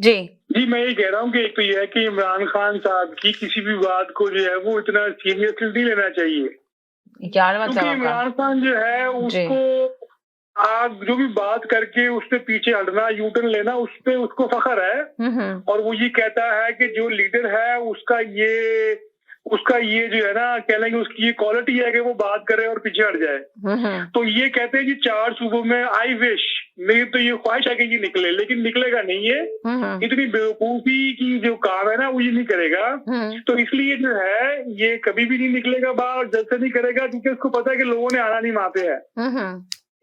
जी जी, मैं ये कह रहा हूँ कि एक तो ये है कि इमरान खान साहब की किसी भी बात को जो है वो इतना सीरियसली नहीं लेना चाहिए, क्या मतलब क्योंकि आपका? इमरान खान जो है जी उसको आप जो भी बात करके उससे पीछे हटना, यू टर्न लेना, उस पे उसको फख्र है और वो ये कहता है कि जो लीडर है उसका ये जो है ना, कह लेंगे उसकी ये क्वालिटी है कि वो बात करे और पीछे हट जाए। तो ये कहते हैं कि 4 सूबों में आई विश, मेरी तो ये ख्वाहिश है कि ये निकले, लेकिन निकलेगा नहीं है। इतनी बेवकूफी की जो काम है ना वो ये नहीं करेगा। तो इसलिए जो है ये कभी भी नहीं निकलेगा बाहर, जल्द से नहीं करेगा, क्योंकि उसको पता है कि लोगों ने आना नहीं वहां पे है।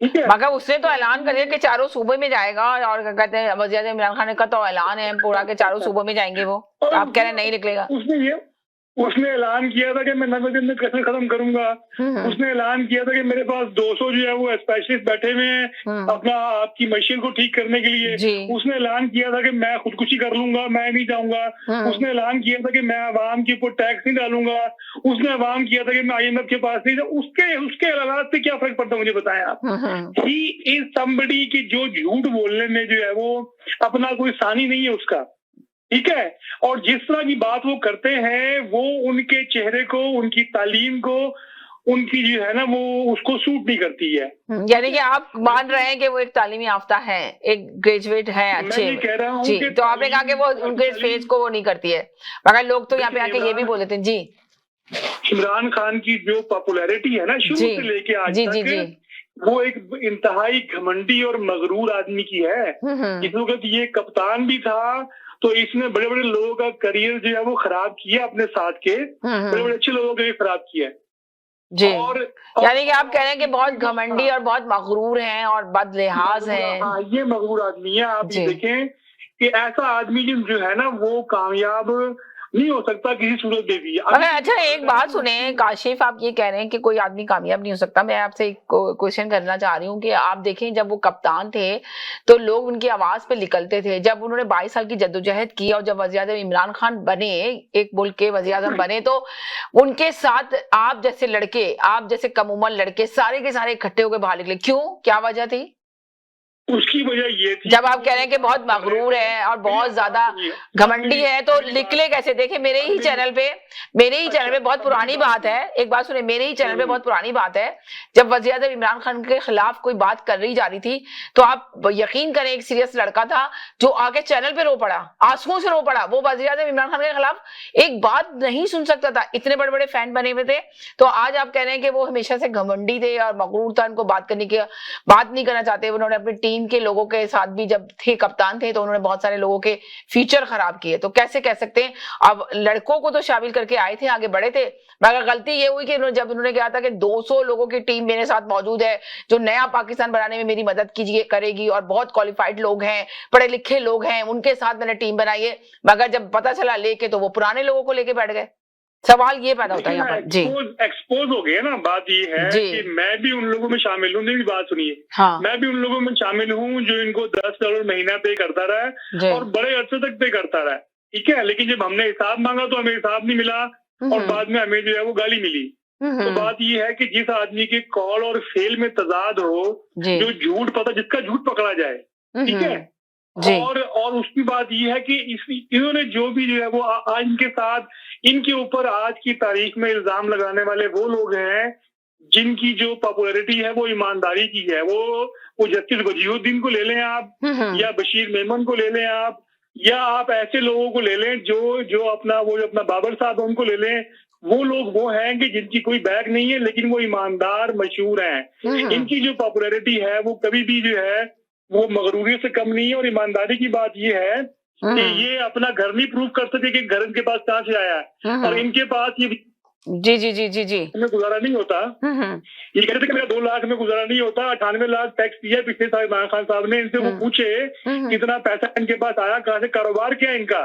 ठीक है, मगर उसने तो ऐलान कर दिया कि चारों सूबे में जाएगा और क्या कहते हैं वज़ीर इमरान खान का तो ऐलान है पूरा के चारों सूबों में जाएंगे वो। और आप कह रहे हैं नहीं निकलेगा। उसने ऐलान किया था कि मैं 90 दिन में कैसे खत्म करूंगा। उसने ऐलान किया था कि मेरे पास 200 जो है वो स्पेशलिस्ट बैठे हुए हैं अपना आपकी मशीन को ठीक करने के लिए। उसने ऐलान किया था कि मैं खुदकुशी कर लूंगा, मैं नहीं जाऊंगा। उसने ऐलान किया था कि मैं अवाम के ऊपर टैक्स नहीं डालूंगा। उसने ऐलान किया था कि मैं IMF के पास नहीं जाऊँ। उसके ऐलान से क्या फर्क पड़ता है मुझे बताएं आप। ही इज समबडी की जो झूठ बोलने में जो है वो अपना कोई सानी नहीं है उसका। ठीक है, और जिस तरह की बात वो करते हैं वो उनके चेहरे को, उनकी तालीम को, उनकी जो है ना वो उसको सूट नहीं करती है। यानी कि आप मान रहे हैं कि वो एक तालीमी याफ्ता है, एक ग्रेजुएट है अच्छे। मैं ये कह रहा हूँ जी, कि तो आपने कहा कि वो उनके फेस को वो नहीं करती है, मगर लोग तो यहाँ पे आके ये भी बोल देते हैं। जी, इमरान खान की जो पॉपुलैरिटी है ना शुरू से लेके आज तक, वो एक इंतहाई घमंडी और मगरूर आदमी की है। इस वक्त ये कप्तान भी था तो इसने बड़े बड़े लोगों का करियर जो है वो खराब किया, अपने साथ के बड़े बड़े अच्छे लोगों का भी खराब किया जी। और यानी कि आप कह रहे हैं कि बहुत घमंडी और बहुत मगरूर हैं और बदलिहाज हैं। हाँ, ये मगरूर आदमी है। आप ये देखें कि ऐसा आदमी जो है ना वो कामयाब नहीं हो सकता किसी सूरत में भी। अगर अच्छा एक बात सुने काशिफ, आप ये कह रहे हैं कि कोई आदमी कामयाब नहीं हो सकता, मैं आपसे एक क्वेश्चन करना चाह रही हूँ कि आप देखें जब वो कप्तान थे तो लोग उनकी आवाज पे निकलते थे। जब उन्होंने 22 साल की जद्दोजहद की और जब वज़ीर-ए-आज़म इमरान खान बने, एक मुल्क के वज़ीर-ए-आज़म बने, तो उनके साथ आप जैसे लड़के, आप जैसे कम उम्र लड़के सारे के सारे इकट्ठे होकर बाहर निकले। क्यों, क्या वजह थी? उसकी वजह ये थी, जब आप कह रहे हैं कि बहुत मगरूर है और बहुत ज्यादा घमंडी है तो निकले कैसे? देखिए मेरे ही चैनल पे बहुत पुरानी बात है, एक बात सुने, मेरे ही चैनल पे बहुत पुरानी बात है, जब वज़ीर-ए-आज़म इमरान खान के खिलाफ कोई बात कर रही जा रही थी तो आप यकीन करें एक सीरियस लड़का था जो आके चैनल पे रो पड़ा, आंसुओं से रो पड़ा। वो वज़ीर-ए-आज़म इमरान खान के खिलाफ एक बात नहीं सुन सकता था, इतने बड़े बड़े फैन बने हुए थे। तो आज आप कह रहे हैं कि वो हमेशा से घमंडी थे और मगरूर था, उनको बात नहीं करना चाहते। उन्होंने अपनी टीम के लोगों के साथ भी जब थे, कप्तान थे, तो उन्होंने बहुत सारे लोगों के फ्यूचर खराब किए। तो कैसे कह सकते हैं? अब लड़कों को तो शामिल करके आए थे, आगे बढ़े थे, मगर गलती ये हुई कि जब उन्होंने कहा था कि 200 लोगों की टीम मेरे साथ मौजूद है जो नया पाकिस्तान बनाने में मेरी मदद कीजिए करेगी और बहुत क्वालिफाइड लोग हैं, पढ़े लिखे लोग हैं, उनके साथ मैंने टीम बनाई है, मगर जब पता चला लेके तो वो पुराने लोगों को लेके बैठ गए। सवाल ये पैदा होता है यहाँ पर। जी, एक्सपोज हो गए ना। बात ये है कि मैं भी उन लोगों में शामिल हूँ। मेरी बात सुनिए, हाँ, मैं भी उन लोगों में शामिल हूँ जो इनको $10 महीना पे करता रहा और बड़े अरसे तक पे करता रहा। ठीक है, लेकिन जब हमने हिसाब मांगा तो हमें हिसाब नहीं मिला और बाद में हमें जो है वो गाली मिली। तो बात ये है कि जिस आदमी के कॉल और फेल में तजाद हो, जो झूठ जिसका झूठ पकड़ा जाए, ठीक है, और उसकी बात ये है कि इन्होंने जो भी जो है वो आज इनके साथ, इनके ऊपर आज की तारीख में इल्जाम लगाने वाले वो लोग हैं जिनकी जो पॉपुलैरिटी है वो ईमानदारी की है। वो जस्टिस वजीहुद्दीन को ले लें आप, या बशीर मेमन को ले लें आप, या आप ऐसे लोगों को ले लें जो अपना बाबर साहब उनको ले लें। वो लोग वो हैं कि जिनकी कोई बैग नहीं है लेकिन वो ईमानदार मशहूर हैं। इनकी जो पॉपुलैरिटी है वो कभी भी जो है वो मगरूरी से कम नहीं है। और ईमानदारी की बात ये है कि ये अपना घर नहीं प्रूव कर सके कि घर इनके पास कहाँ से आया है, और इनके पास ये जी जी जी जी जी में गुजारा नहीं होता। ये कहते थे कि मेरा 2 लाख में गुजारा नहीं होता। 98 लाख टैक्स दिया पिछले साल इमरान खान साहब ने। इनसे वो पूछे कितना पैसा इनके पास आया, कहाँ से, कारोबार क्या है इनका।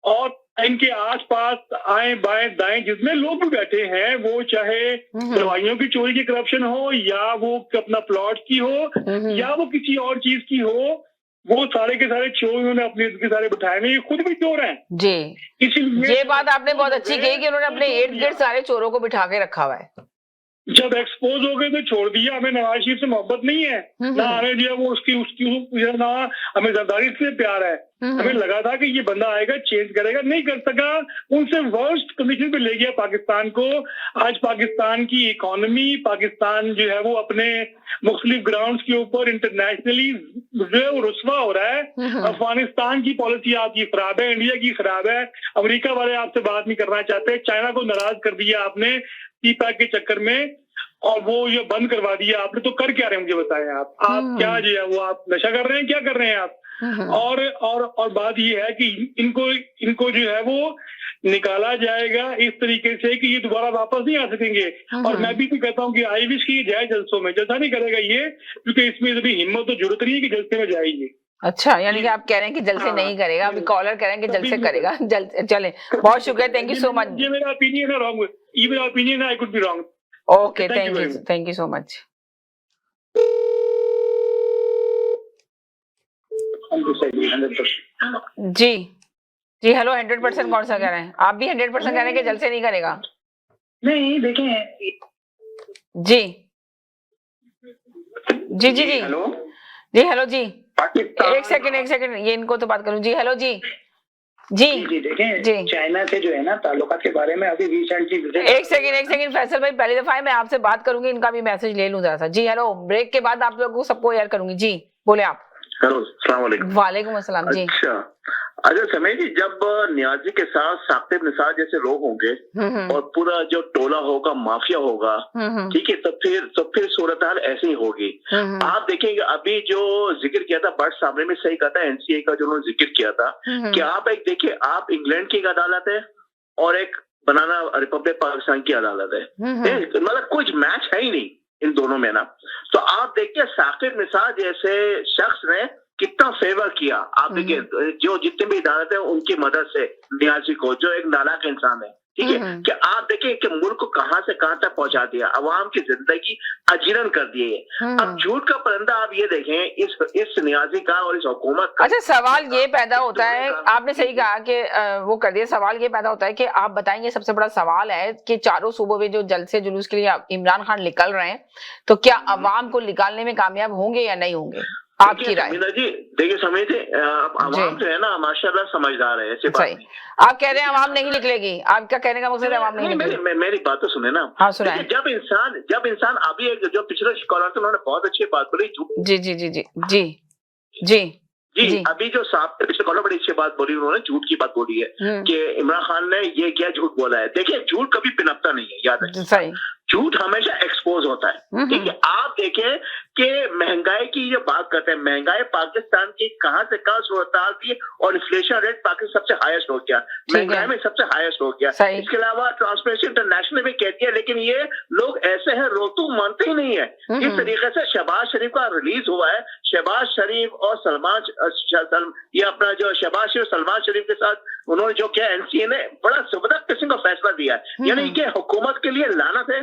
और इनके आसपास आए बाएं दाएं जितने लोग भी बैठे हैं, वो चाहे दवाइयों की चोरी की करप्शन हो, या वो अपना प्लॉट की हो, या वो किसी और चीज की हो, वो सारे के सारे चोर उन्होंने अपने के सारे बिठाए नहीं, खुद भी चोर हैं जी। इसीलिए ये बात आपने बहुत अच्छी कही कि उन्होंने अपने इर्द गिर्द सारे चोरों को बिठा के रखा हुआ है। जब एक्सपोज हो गए तो छोड़ दिया। हमें नवाज शरीफ से मोहब्बत नहीं है, ना हमें जो है वो उसकी ना हमें जरदारी से प्यार है। हमें लगा था कि ये बंदा आएगा, चेंज करेगा, नहीं कर सका। उनसे वर्स्ट कंडीशन पे ले गया पाकिस्तान को। आज पाकिस्तान की इकोनॉमी, पाकिस्तान जो है वो अपने मुख्तलिफ ग्राउंड्स के ऊपर इंटरनेशनली जो है वो रुस्वा हो रहा है। अफगानिस्तान की पॉलिसी आपकी खराब है, इंडिया की खराब है, अमेरिका वाले आपसे बात नहीं करना चाहते, चाइना को नाराज कर दिया आपने सी-पैक के चक्कर में, और वो ये बंद करवा दिया आपने। तो कर क्या रहे हैं मुझे बताएं आप क्या जो है वो आप नशा कर रहे हैं, क्या कर रहे हैं आप? और बात ये है कि इनको जो है वो निकाला जाएगा इस तरीके से कि ये दोबारा वापस नहीं आ सकेंगे। और मैं भी तो कहता हूँ कि आई विश की जाए जलसों में, जलसा नहीं करेगा ये, क्योंकि इसमें अभी हिम्मत तो जरूरत नहीं है कि जलसे में जाएगी। अच्छा, यानी कि आप कह रहे हैं कि जलसे नहीं करेगा, अभी कॉलर कह रहे हैं कि जलसे करेगा। चले, बहुत शुक्रिया, थैंक यू सो मच। ये मेरा ओपिनियन है, रॉन्ग, ये मेरा ओपिनियन है, I could be wrong. Okay, thank you so much. जी हेलो, 100% कौन सा कह रहे हैं आप? भी 100% कह रहे हैं कि जलसे नहीं करेगा? नहीं, देखें जी हेलो जी, एक सेकंड ये इनको तो बात करूं। जी हेलो जी देखें, चाइना से जो है ना ताल्लुकात के बारे में अभी रिसेंटली एक सेकंड फैसल भाई, पहली दफा है मैं आपसे बात करूंगी, इनका भी मैसेज ले लूं जरा सा। जी हेलो, ब्रेक के बाद आप लोगों को सबको यार करूंगी। जी बोले आप। हेलो, अस्सलाम वालेकुम। वालेकुम अस्सलाम। जी अच्छा समय जी, जब नियाजी के साथ साकिब निसार जैसे लोग होंगे और पूरा जो टोला होगा, माफिया होगा, ठीक है, तो फिर सूरत हाल ऐसे ही होगी। आप देखेंगे अभी जो जिक्र किया था भट्ट साहब ने भी सही कहा था, एनसीए का जो उन्होंने जिक्र किया था कि आप एक देखिए, आप इंग्लैंड की एक अदालत है और एक बनाना रिपब्लिक पाकिस्तान की अदालत है, मतलब कुछ मैच है ही नहीं इन दोनों में ना। तो आप देखिए साकिब निसार जैसे शख्स ने कितना फेवर किया। आप देखिए जो जितने भी अदालत है उनकी मदद से नियाजी को, जो एक नालायक इंसान है, ठीक है, कि आप देखिए कि मुल्क को कहां से कहां तक पहुंचा दिया, अवाम की जिंदगी अजीरन कर दिए। अब झूठ का परिंदा आप ये देखें इस नियाजी का और इस हुकूमत का। अच्छा, सवाल ये पैदा होता है, आपने सही कहा कि वो कर दिया। सवाल ये पैदा होता है कि आप बताएंगे, सबसे बड़ा सवाल है कि चारों सूबों में जो जलसे जुलूस के लिए इमरान खान निकल रहे हैं, तो क्या अवाम को निकालने में कामयाब होंगे या नहीं होंगे? आपकी राय। जी देखिए, समझते आवाम जो है ना माशाल्लाह समझदार है, ऐसे बात नहीं। आप कह रहे हैं आवाम नहीं निकलेगी, आपका कहने का मकसद है आवाम नहीं निकलेगी? मेरी बात तो सुने ना। हाँ सुनाए। जब इंसान अभी जो पिछले कॉलर थे उन्होंने बहुत अच्छी बात बोली। जी अभी जो साहब पिछले कॉलर बड़ी अच्छी बात बोली, उन्होंने झूठ की बात बोली है कि इमरान खान ने ये क्या झूठ बोला है। देखिए झूठ कभी पिनपता नहीं है, याद रखिए, झूठ हमेशा एक्सपोज होता है। ठीक है, आप देखें कि महंगाई की जो बात करते हैं, महंगाई पाकिस्तान की कहां से कहां सूरत थी और इन्फ्लेशन रेट पाकिस्तान सबसे हाईएस्ट हो गया, महंगाई में सबसे हाईएस्ट हो गया। इसके अलावा ट्रांसपेरेंसी इंटरनेशनल भी कहती है, लेकिन ये लोग ऐसे हैं रोतू मानते ही नहीं है। इस तरीके से शहबाज शरीफ का रिलीज हुआ है, शहबाज शरीफ और ये अपना जो शहबाज शरीफ सलमान शरीफ के साथ उन्होंने जो किया, एनसीए ने बड़ा जबरदस्त किस्म का फैसला दिया है। यानी कि हुकूमत के लिए लानत है,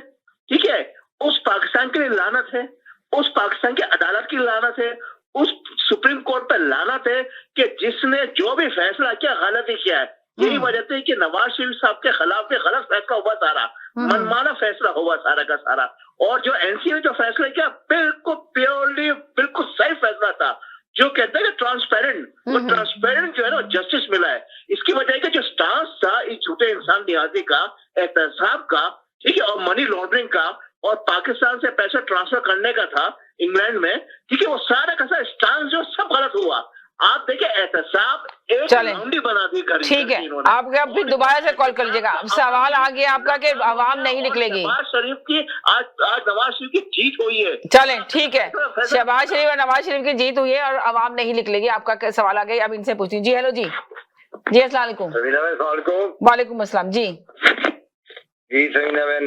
ठीक है, उस पाकिस्तान के लिए लानत है, उस पाकिस्तान की अदालत की लानत है, उस सुप्रीम कोर्ट पर लानत है कि जिसने जो भी फैसला किया गलत ही किया है। यही वजह थी कि नवाज शरीफ साहब के खिलाफ भी गलत फैसला हुआ सारा, मनमाना फैसला हुआ सारा का सारा। और जो एनसीए ने जो फैसला किया बिल्कुल प्योरली बिल्कुल सही फैसला था, जो कहते हैं ट्रांसपेरेंट, वो ट्रांसपेरेंट जो है ना जस्टिस मिला है। इसकी वजह कि जो स्टांस था इस झूठे इंसान नियाजी का, एहतसाब का, ठीक है, और मनी लॉन्ड्रिंग का, और पाकिस्तान से पैसा ट्रांसफर करने का था इंग्लैंड में, ठीक है, वो सारा का सारा स्टांस जो सब गलत हुआ। आप देखिए एहतसाब एक लौंडी बना दी। ठीक है, आप फिर दोबारा से कॉल कर लीजिएगा। सवाल आ गया आपका कि आवाम नहीं निकलेगी। शहबाज शरीफ की आज नवाज शरीफ की जीत हुई है। चलें ठीक है, शहबाज शरीफ और नवाज शरीफ की जीत हुई है और आवाम नहीं निकलेगी, आपका सवाल आ गया। अब इनसे पूछती हूँ। जी हेलो जी अस्सलाम वालेकुम। वालेकुम अस्सलाम। जी समीना बहन,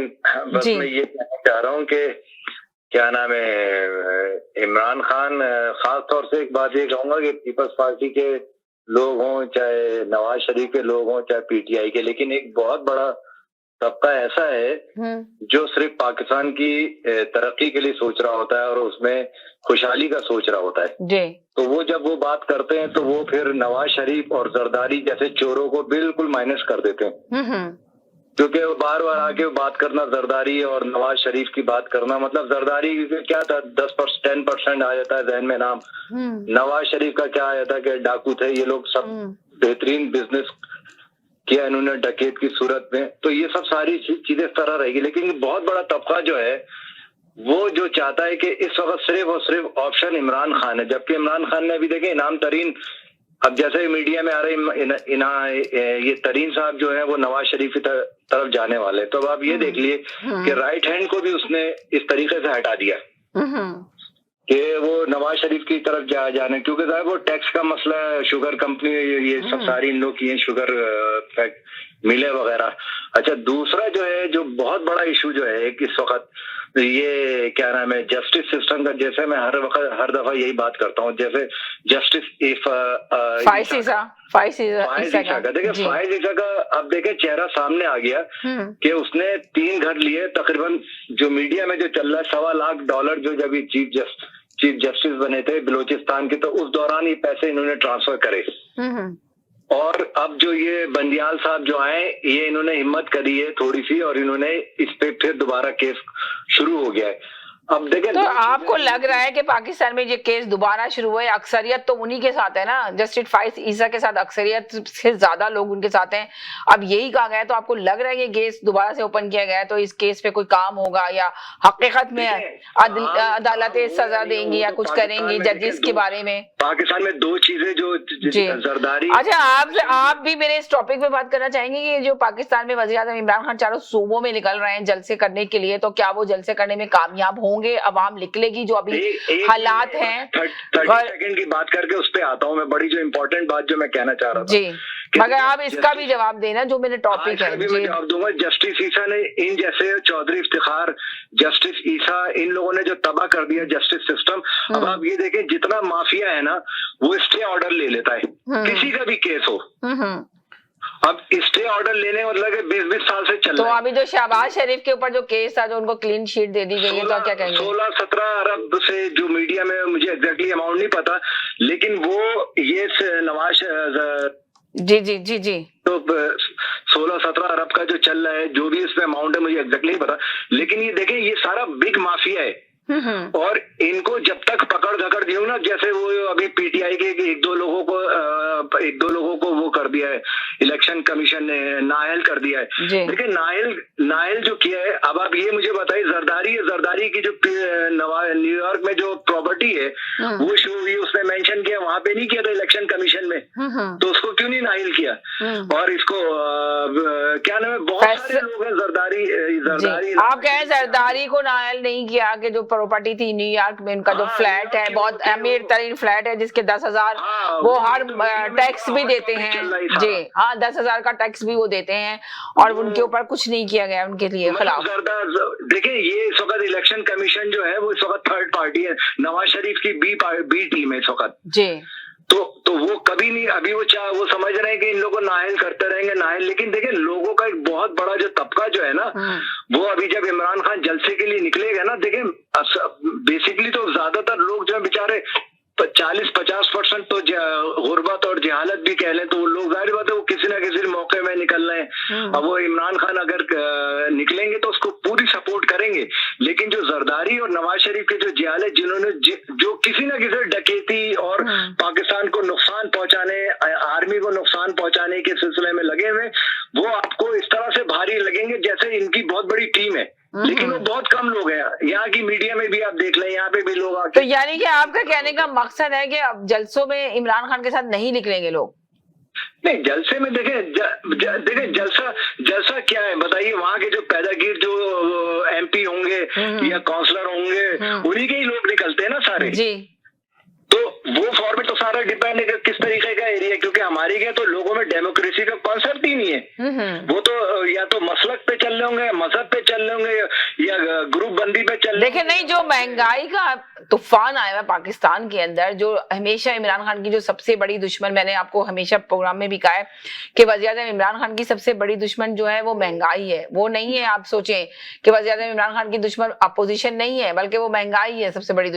बस मैं ये कहना चाह रहा हूँ कि क्या नाम है, इमरान खान, खास तौर से एक बात ये कहूंगा कि पीपल्स पार्टी के लोग हों, चाहे नवाज शरीफ के लोग हों, चाहे पीटीआई के, लेकिन एक बहुत बड़ा तबका ऐसा है जो सिर्फ पाकिस्तान की तरक्की के लिए सोच रहा होता है और उसमें खुशहाली का सोच रहा होता है। तो वो जब वो बात करते हैं तो वो फिर नवाज शरीफ और जरदारी जैसे चोरों को बिल्कुल माइनस कर देते हैं। क्योंकि वो बार बार आके बात करना जरदारी और नवाज शरीफ की बात करना, मतलब जरदारी क्या था 10% आ जाता है जहन में नाम, नवाज शरीफ का क्या आ जाता है कि डाकू थे ये लोग, सब बेहतरीन बिजनेस किया इन्होंने डकैत की सूरत में। तो ये सब सारी चीजें इस तरह रहेगी, लेकिन बहुत बड़ा तबका जो है वो जो चाहता है कि इस वक्त सिर्फ और सिर्फ ऑप्शन इमरान खान है, जबकि इमरान खान ने अभी देखे इनाम तरीन, अब जैसे मीडिया में आ रहे ये तरीन साहब जो है वो नवाज शरीफ की तरफ जाने वाले, तो अब आप ये देख लिए कि राइट हैंड को भी उसने इस तरीके से हटा दिया कि वो नवाज शरीफ की तरफ जाने, क्योंकि साहब वो टैक्स का मसला है, शुगर कंपनी ये सब सारी इन लोग की है, शुगर मिले वगैरह। अच्छा, दूसरा जो है जो बहुत बड़ा इशू जो है कि इस वक्त ये क्या नाम है जस्टिस सिस्टम का, जैसे मैं हर दफा यही बात करता हूँ, जैसे जस्टिस फाइज ईसा का देखिए, फाइज ईसा का अब देखे चेहरा सामने आ गया कि उसने 3 घर लिए तकरीबन, जो मीडिया में जो चल रहा है $1.25 लाख जो जब चीफ जस्टिस बने थे बलूचिस्तान के, तो उस दौरान ये पैसे इन्होंने ट्रांसफर करे। और अब जो ये बंदियाल साहब जो आए, ये इन्होंने हिम्मत करी है थोड़ी सी और इन्होंने इस पे फिर दोबारा केस शुरू हो गया है। अब देखें, तो आपको लग रहा है कि पाकिस्तान में ये केस दोबारा शुरू हुआ है, अक्सरियत तो उन्हीं के साथ है ना, जस्टिस फाइज ईसा के साथ अक्सरियत से ज्यादा लोग उनके साथ हैं, अब यही कहा गया है, तो आपको लग रहा है कि केस दोबारा से ओपन किया गया है, तो इस केस पे कोई काम होगा या हकीकत में अदालतें सजा देंगी या कुछ करेंगी जजेस के बारे में? पाकिस्तान में 2 चीजें जो जरदारी। अच्छा, आप भी मेरे इस टॉपिक पे बात करना चाहेंगे कि जो पाकिस्तान में वज़ीर आज़म इमरान खान चारों सूबों में निकल रहे हैं जलसे करने के लिए, तो क्या वो जलसे करने में कामयाब होंगे? अवाम निकलेगी? जो अभी हालात हैं, 30 सेकंड की बात करके उस पे आता हूँ मैं, बड़ी जो इम्पोर्टेंट बात जो मैं कहना चाह रहा था जी, मगर आप इसका भी जवाब देना जो मेरे टॉपिक है। मैं जवाब दूंगा। जस्टिस ईसा ने इन जैसे चौधरी इफ्तिखार, जस्टिस ईसा, इन लोगों ने जो तबाह कर दिया जस्टिस सिस्टम। अब आप ये देखें, जितना माफिया है ना वो स्टे ऑर्डर ले लेता है, किसी का भी केस हो। अब स्टे ऑर्डर लेने मतलब 20-20 साल से चल रहा है। तो अभी जो शहबाज शरीफ के ऊपर जो केस था, जो उनको क्लीन शीट दे दी गई है, तो क्या कहेंगे? 16-17 अरब से जो मीडिया में, मुझे एग्जैक्टली अमाउंट नहीं पता, लेकिन वो ये नवाज जी तो 16-17 अरब का जो चल रहा है, जो भी इसमें अमाउंट है मुझे एग्जैक्टली नहीं पता, लेकिन ये देखें ये सारा बिग माफिया है। और इनको जब तक पकड़ धकड़ दी ना, जैसे वो अभी पीटीआई के एक दो लोगों को वो कर दिया है, इलेक्शन कमीशन ने नायल कर दिया है। देखिए नायल जो किया है, अब आप ये मुझे बताइए, जरदारी की जो न्यूयॉर्क में जो प्रॉपर्टी है वो शो हुई, उसने मेंशन किया, वहां पे नहीं किया था इलेक्शन कमीशन में, तो उसको क्यों नहीं नायल किया? और इसको क्या नाम है, बहुत सारे लोग हैं जरदारी आप कहें जरदारी को नायल नहीं किया कि जो प्रॉपर्टी थी न्यूयॉर्क में, उनका जो फ्लैट है, बहुत अमीर तरीन फ्लैट है जिसके 10,000 वो हर टैक्स भी देते हैं जी, हाँ 10,000 का टैक्स भी वो देते हैं, और उनके ऊपर कुछ नहीं किया गया उनके लिए खिलाफ। देखिए ये इस वक्त इलेक्शन कमीशन जो है वो इस वक्त थर्ड पार्टी है, नवाज शरीफ की बी टीम है इस वक्त जी। तो वो कभी नहीं, अभी वो समझ रहे हैं कि इन लोगों को नायल करते रहेंगे नायल, लेकिन देखिए लोगों का एक बहुत बड़ा जो तबका जो है ना, वो अभी जब इमरान खान जलसे के लिए निकलेगा ना, देखिए बेसिकली तो ज्यादातर लोग जो है बेचारे 40-50% तो गुर्बत और जहालत भी कह लें, तो वो लोग जाहिर बात है वो किसी ना किसी मौके में निकल रहे हैं। अब वो इमरान खान अगर निकलेंगे तो उसको पूरी सपोर्ट करेंगे, लेकिन जो जरदारी और नवाज शरीफ के जो जहालत, जिन्होंने जो किसी ना किसी डकैती और पाकिस्तान को नुकसान पहुंचाने, आर्मी को नुकसान पहुंचाने के सिलसिले में लगे हुए, वो आपको इस तरह से भारी लगेंगे जैसे इनकी बहुत बड़ी टीम है, लेकिन वो बहुत कम लोग हैं। यहाँ की मीडिया में भी आप देख लें, यहाँ पे भी लोग आके। तो यानी कि आपका कहने का मकसद है कि अब जलसों में इमरान खान के साथ नहीं निकलेंगे लोग? नहीं, जलसे में देखें जलसा क्या है बताइए, वहाँ के जो पैदागीर जो एमपी होंगे या काउंसलर होंगे, उन्हीं के ही लोग निकलते हैं ना सारे जी। तो वो फॉर्मेट तो सारा डिपेंड है किस तरीके का एरिया, क्योंकि हमारे क्या तो लोगों में डेमोक्रेसी का कॉन्सेप्ट ही नहीं है। वो तो या तो मसलक पे चल रहे होंगे, मजहब पे चल रहे होंगे, या ग्रुप बंदी पे चल रहे। देखिए नहीं, जो महंगाई का तूफान आया है पाकिस्तान के अंदर, जो हमेशा इमरान खान की जो सबसे बड़ी दुश्मन, मैंने आपको हमेशा प्रोग्राम में भी कहा है कि वज़ीर आज़म इमरान खान की सबसे बड़ी दुश्मन जो है वो महंगाई है। वो नहीं है आप सोचें कि वज़ीर आज़म इमरान खान की दुश्मन अपोजिशन नहीं है, बल्कि वो महंगाई है सबसे बड़ी दुश्मन।